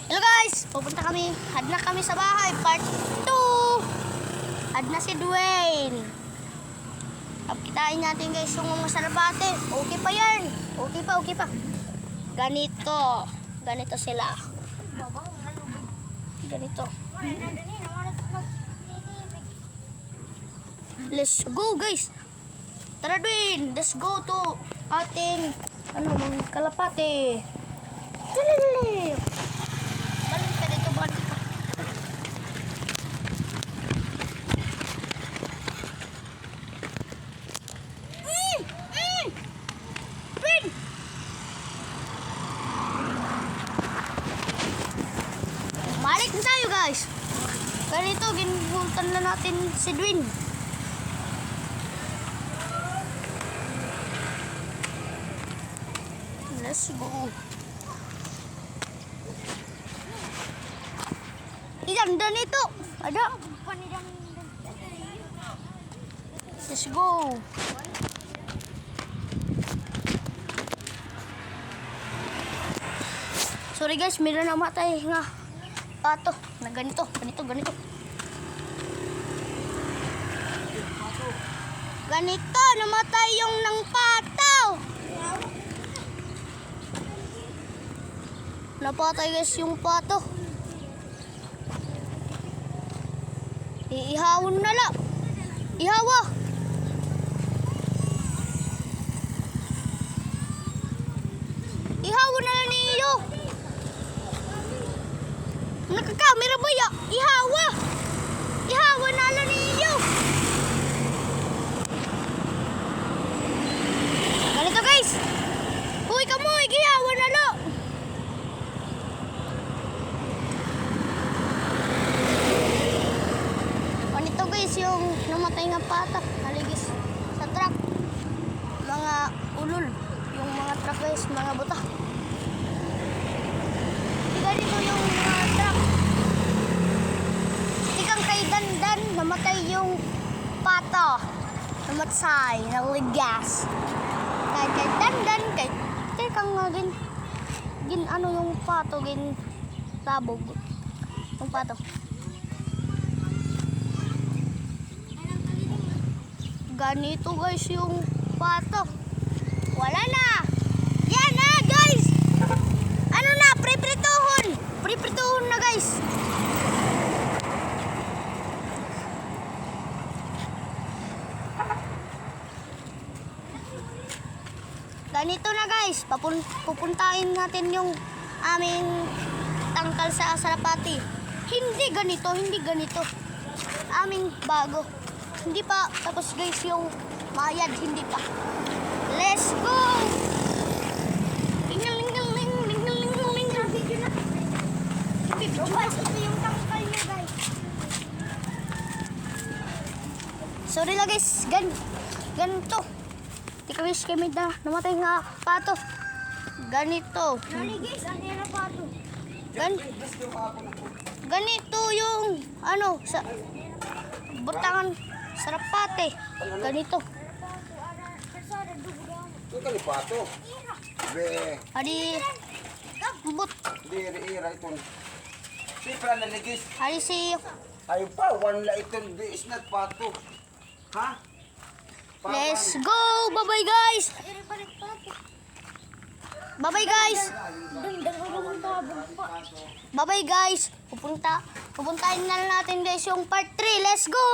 Hello guys, pupunta kami. Had na kami sa bahay, part 2. Had na si Dwayne. Kitain natin guys yung mga salapate. Okay pa yan. Okay pa. Ganito sila. Ganito. Let's go guys. Tara Dwayne, let's go to ating mga kalapate. Dali. Balik ka dito, balik ka. Dwayne! Balik na tayo guys. Ganito, ginbultan na natin si Dwayne. Let's go. Idang ito. Ada. Let's go. Sorry guys, meron na matay nga pato na ganito. Ganito, namatay yung nang pato. Napatay guys yung pato. Iihawon na lang. Ihawa. Ihawon na lang niyo. Nakakamera ba ya? Ihawa. Ihawa na lang niyo. Ganito guys. Uy kamoy, ihawa na lang. Yung namatay nga patak naligis sa truck, mga ulol, yung mga truck guys, mga buta. Ganito yung mga truck. Tikang kay Dandan, namatay yung pato, namatay, naligas. Kay Dandan, kay tikang nga gin ano yung pato, gin tabog yung pato. Ganito guys yung pato. Wala na. Yan na guys. Ano na, pre-prituhon. Pre-prituhon na guys. Ganito na guys. Pupuntahin natin yung aming tangkal sa salapati. Hindi ganito. Aming bago. Hindi pa tapos guys yung mayad, hindi pa. Let's go. Ling. Guys, ito yung tangkal niya guys. Sorry lang guys, ganito. Ikaw guys, kami na namatay nga pato. Ganito. Nani guys, ano yung pato? Ganito yung ano sa butangan sarapate. Ganito. Ito kalipato. Be. Adi but. Ira ito. Sipra na ligis. Adi si. Ayaw pa, wala ito. Is not pato. Ha? Let's go. Bye-bye guys. Bye-bye guys. Pupuntahin na natin guys yung part 3. Let's go.